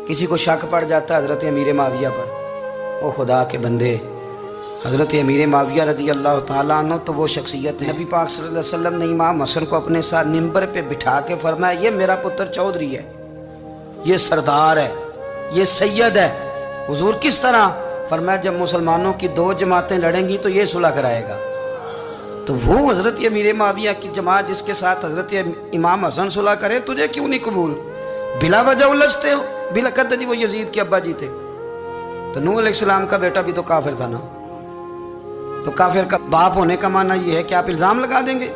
کسی کو شک پڑ جاتا ہے حضرت امیر معاویہ پر، او خدا کے بندے، حضرت امیر معاویہ رضی اللہ تعالیٰ عنہ تو وہ شخصیت ہے، نبی پاک صلی اللہ علیہ وسلم نے امام حسن کو اپنے ساتھ منبر پہ بٹھا کے فرمایا یہ میرا پتر چودھری ہے، یہ سردار ہے، یہ سید ہے۔ حضور کس طرح؟ فرمایا جب مسلمانوں کی دو جماعتیں لڑیں گی تو یہ صلح کرائے گا۔ تو وہ حضرت امیر معاویہ کی جماعت جس کے ساتھ حضرت امام حسن صلح کرے، تجھے کیوں نہیں قبول؟ بلا وجہ الجھتے ہو، بلا کہتے جی وہ یزید کے ابا جی تھے، تو نوح علیہ السلام کا بیٹا بھی تو کافر تھا نا، تو کافر کا باپ ہونے کا معنی یہ ہے کہ آپ الزام لگا دیں گے؟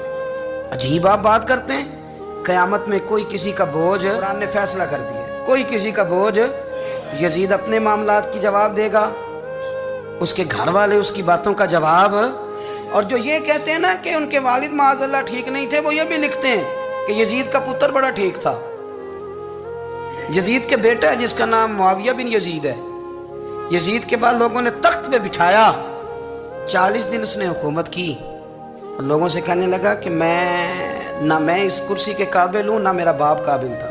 عجیب آپ بات کرتے ہیں۔ قیامت میں کوئی کسی کا بوجھ، قرآن نے فیصلہ کر دیا، کوئی کسی کا بوجھ، یزید اپنے معاملات کی جواب دے گا، اس کے گھر والے اس کی باتوں کا جواب، اور جو یہ کہتے ہیں نا کہ ان کے والد معاذ اللہ ٹھیک نہیں تھے، وہ یہ بھی لکھتے ہیں کہ یزید کا پتر بڑا ٹھیک تھا۔ یزید کے بیٹا ہے جس کا نام معاویہ بن یزید ہے، یزید کے بعد لوگوں نے تخت پہ بٹھایا، 40 دن اس نے حکومت کی، اور لوگوں سے کہنے لگا کہ نہ میں اس کرسی کے قابل ہوں، نہ میرا باپ قابل تھا۔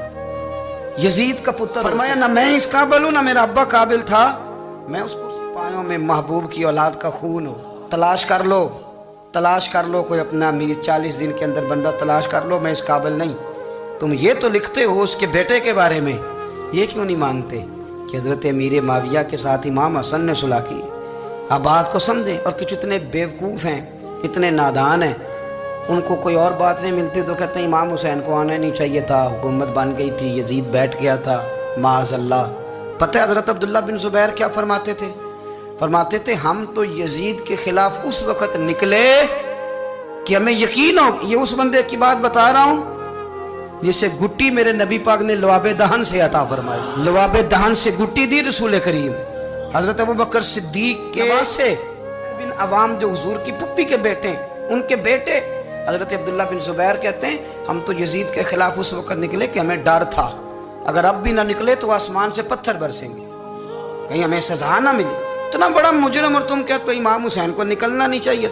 یزید کا پتر فرمایا نہ میں اس قابل ہوں، نہ میرا ابا قابل تھا، میں اس کرسی پایوں میں محبوب کی اولاد کا خون ہوں، تلاش کر لو کوئی اپنا امیر، 40 دن کے اندر بندہ تلاش کر لو، میں اس قابل نہیں۔ تم یہ تو لکھتے ہو اس کے بیٹے کے بارے میں، یہ کیوں نہیں مانتے کہ حضرت امیر معاویہ کے ساتھ امام حسن نے صلح کی؟ آپ بات کو سمجھیں۔ اور کچھ اتنے بیوقوف ہیں، اتنے نادان ہیں، ان کو کوئی اور بات نہیں ملتی تو کہتے ہیں امام حسین کو آنا نہیں چاہیے تھا، حکومت بن گئی تھی، یزید بیٹھ گیا تھا، معاذ اللہ۔ پتہ ہے حضرت عبداللہ بن زبیر کیا فرماتے تھے؟ فرماتے تھے ہم تو یزید کے خلاف اس وقت نکلے کہ ہمیں یقین ہو، یہ اس بندے کی بات بتا رہا ہوں جسے گٹی میرے نبی پاک نے لواب دہن سے عطا فرمائی، لواب دہن سے گٹی دی رسول کریم حضرت ابوبکر صدیق کے سے بن عوام جو حضور کی پھپھی کے بیٹے ہیں، ان کے بیٹے حضرت عبداللہ بن زبیر کہتے ہیں ہم تو یزید کے خلاف اس وقت نکلے کہ ہمیں ڈر تھا اگر اب بھی نہ نکلے تو آسمان سے پتھر برسیں گے، کہیں ہمیں سزا نہ ملی، اتنا بڑا مجرم اور تم کہتے ہو امام حسین کو نکلنا نہیں چاہیے۔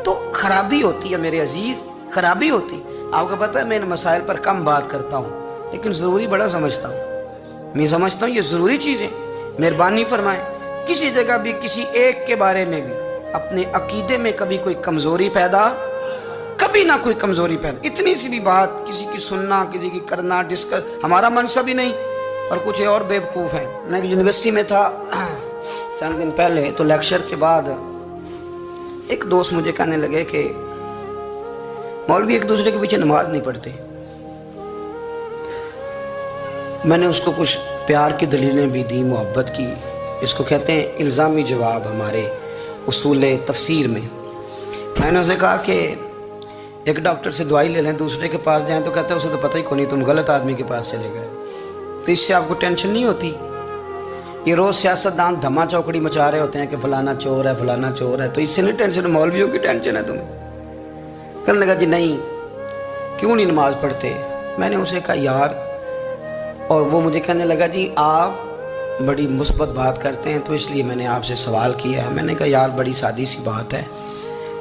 تو خرابی ہوتی ہے میرے عزیز، خرابی ہوتی۔ آپ کو پتہ ہے میں ان مسائل پر کم بات کرتا ہوں لیکن ضروری بڑا سمجھتا ہوں، میں سمجھتا ہوں یہ ضروری چیزیں۔ مہربانی فرمائیں کسی جگہ بھی کسی ایک کے بارے میں بھی اپنے عقیدے میں کبھی کوئی کمزوری پیدا، کبھی نہ کوئی کمزوری پیدا، اتنی سی بھی بات کسی کی سننا، کسی کی کرنا، ڈسکس، ہمارا منصب ہی نہیں، اور کچھ اور بیوقوف ہیں۔ میں یونیورسٹی میں تھا چند دن پہلے، تو لیکچر کے بعد ایک دوست مجھے کہنے لگے کہ مولوی ایک دوسرے کے پیچھے نماز نہیں پڑھتے۔ میں نے اس کو کچھ پیار کی دلیلیں بھی دی، محبت کی، اس کو کہتے ہیں الزامی جواب ہمارے اصول تفسیر میں۔ میں نے اسے کہا کہ ایک ڈاکٹر سے دوائی لے لیں، دوسرے کے پاس جائیں تو کہتے ہیں اسے تو پتہ ہی کو نہیں، تم غلط آدمی کے پاس چلے گئے۔ تو اس سے آپ کو ٹینشن نہیں ہوتی؟ یہ روز سیاستدان دھما چوکڑی مچا رہے ہوتے ہیں کہ فلانا چور ہے، فلانا چور ہے، تو اس سے نہیں ٹینشن، مولویوں کی ٹینشن ہے تمہیں۔ کہنے لگا جی نہیں، کیوں نہیں نماز پڑھتے؟ میں نے اسے کہا یار، اور وہ مجھے کہنے لگا جی آپ بڑی مثبت بات کرتے ہیں تو اس لیے میں نے آپ سے سوال کیا ہے۔ میں نے کہا یار بڑی سادی سی بات ہے،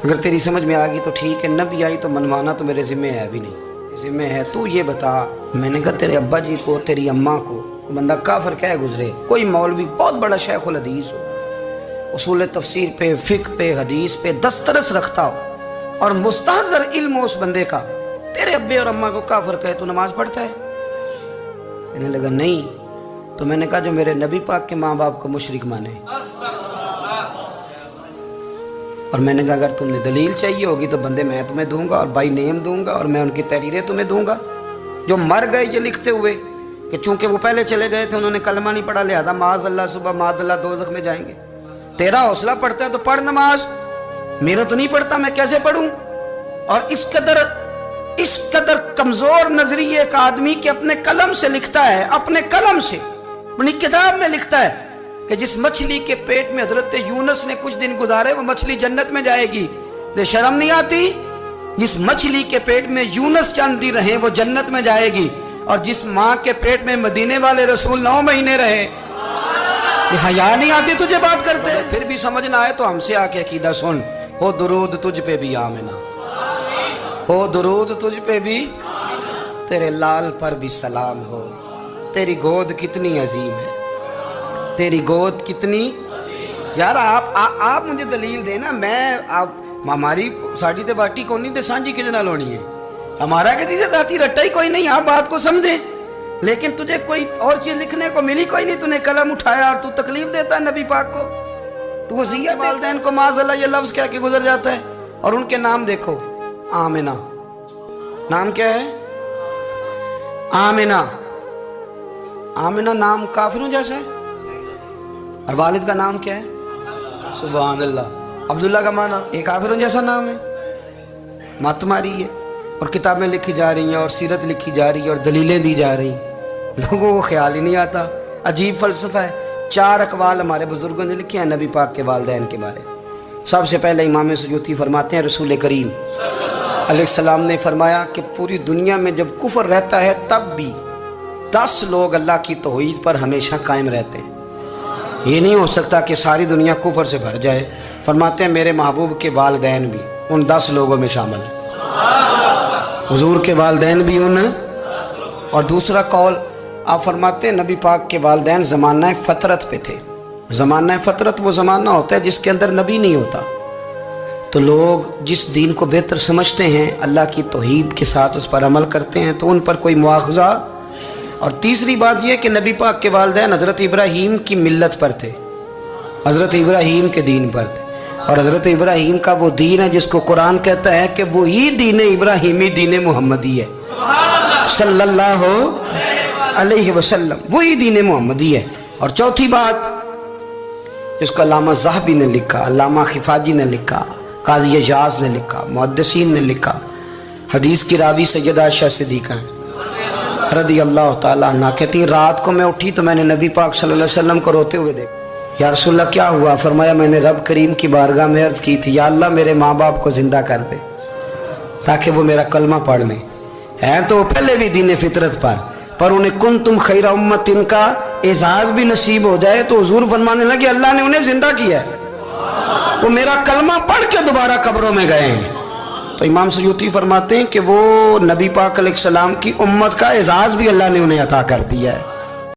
اگر تیری سمجھ میں آ گئی تو ٹھیک ہے، نہ بھی آئی تو منوانا تو میرے ذمہ ہے بھی نہیں، ذمہ ہے تو یہ بتا۔ میں نے کہا تیرے ابا جی کو، تیری اماں کو بندہ کافر کہہ گزرے، کوئی مولوی بہت بڑا شیخ الحدیث ہو، اصول تفسیر پہ، فقہ پہ، حدیث پہ دسترس رکھتا ہو، اور مستحضر علم ہو اس بندے کا، تیرے ابے اور اماں کو کافر کہے تو نماز پڑھتا ہے؟ کہنے لگا نہیں۔ تو میں نے کہا جو میرے نبی پاک کے ماں باپ کو مشرک مانے، اور میں نے کہا اگر تم نے دلیل چاہیے ہوگی تو بندے میں تمہیں دوں گا اور بائی نیم دوں گا، اور میں ان کی تحریریں تمہیں دوں گا جو مر گئے یہ لکھتے ہوئے کہ چونکہ وہ پہلے چلے گئے تھے، انہوں نے کلمہ نہیں پڑھا، لہذا معاذ اللہ صبح معاذ اللہ دوزخ میں جائیں گے۔ تیرا حوصلہ پڑھتا ہے تو پڑھ نماز، میرا تو نہیں پڑھتا، میں کیسے پڑھوں؟ اور اس قدر کمزور نظریے ایک آدمی کہ اپنے قلم سے لکھتا ہے، اپنے قلم سے اپنی کتاب میں لکھتا ہے کہ جس مچھلی کے پیٹ میں حضرت یونس نے کچھ دن گزارے وہ مچھلی جنت میں جائے گی۔ تو شرم نہیں آتی؟ جس مچھلی کے پیٹ میں یونس چند دن رہے وہ جنت میں جائے گی، اور جس ماں کے پیٹ میں مدینے والے رسول 9 مہینے رہے، حیا نہیں آتی تجھے بات کرتے؟ پھر بھی سمجھ نہ آئے تو ہم سے آ کے عقیدہ سن، ہو درود تجھ پہ بھی آمنہ، ہو درود تجھ پہ بھی، تیرے لال پر بھی سلام ہو، تیری گود کتنی عظیم ہے، تیری گود کتنی. یار آپ مجھے دلیل دینا. میں آپ ہماری ساڑی تے باٹی کونی تے سانجی کے جنال ہونی ہے. ہمارا کسی سے ذاتی رٹا ہی کوئی نہیں. آپ بات کو سمجھیں. لیکن تجھے کوئی اور چیز لکھنے کو ملی کوئی نہیں. تو نے قلم اٹھایا اور تو تکلیف دیتا ہے نبی پاک کو. تو وصیت والدین کو معاذ اللہ یہ لفظ کہہ کے گزر جاتا ہے. اور ان کے نام دیکھو. آمنہ نام کیا ہے؟ آمنہ. آمنہ نام کافروں جیسا ہے. اور والد کا نام کیا ہے؟ سبحان اللہ. عبداللہ کا معنی ایک کافروں جیسا نام ہے. مت ماری ہے. اور کتابیں لکھی جا رہی ہیں اور سیرت لکھی جا رہی ہے اور دلیلیں دی جا رہی ہیں. لوگوں کو خیال ہی نہیں آتا. عجیب فلسفہ ہے. 4 اقوال ہمارے بزرگوں نے لکھے ہیں نبی پاک کے والدین کے بارے. سب سے پہلے امام سیوطی فرماتے ہیں رسول کریم علیہ السلام نے فرمایا کہ پوری دنیا میں جب کفر رہتا ہے تب بھی 10 لوگ اللہ کی توحید پر ہمیشہ قائم رہتے ہیں. یہ نہیں ہو سکتا کہ ساری دنیا کفر سے بھر جائے. فرماتے ہیں میرے محبوب کے والدین بھی ان 10 لوگوں میں شامل ہیں. حضور کے والدین بھی ان. اور دوسرا قول آپ فرماتے ہیں نبی پاک کے والدین زمانہ فطرت پہ تھے. زمانہ فطرت وہ زمانہ ہوتا ہے جس کے اندر نبی نہیں ہوتا. تو لوگ جس دین کو بہتر سمجھتے ہیں اللہ کی توحید کے ساتھ اس پر عمل کرتے ہیں تو ان پر کوئی مواخذہ. اور تیسری بات یہ کہ نبی پاک کے والدین حضرت ابراہیم کی ملت پر تھے. حضرت ابراہیم کے دین پر تھے. اور حضرت ابراہیم کا وہ دین ہے جس کو قرآن کہتا ہے کہ وہی دین ابراہیمی دین محمدی ہے صلی اللہ علیہ وسلم. وہی دین محمدی ہے. اور چوتھی بات جس کو علامہ ذہبی نے لکھا, علامہ خفاجی نے لکھا, قاضی اجاز نے لکھا, محدثین نے لکھا, حدیث کی راوی سیدہ عائشہ صدیقہ رضی اللہ تعالیٰ عنہ کہتی ہیں رات کو میں اٹھی تو میں نے نبی پاک صلی اللہ علیہ وسلم کو روتے ہوئے دیکھا. یا رسول اللہ کیا ہوا؟ فرمایا میں نے رب کریم کی بارگاہ میں عرض کی تھی یا اللہ میرے ماں باپ کو زندہ کر دے تاکہ وہ میرا کلمہ پڑھ لیں. ہیں تو پہلے بھی دین فطرت پر انہیں کنتم خیر امت ان کا اعزاز بھی نصیب ہو جائے. تو حضور فرمانے لگے اللہ نے انہیں زندہ کیا ہے, وہ میرا کلمہ پڑھ کے دوبارہ قبروں میں گئے ہیں. تو امام سیوطی فرماتے ہیں کہ وہ نبی پاک علیہ السلام کی امت کا اعزاز بھی اللہ نے انہیں عطا کر دیا ہے.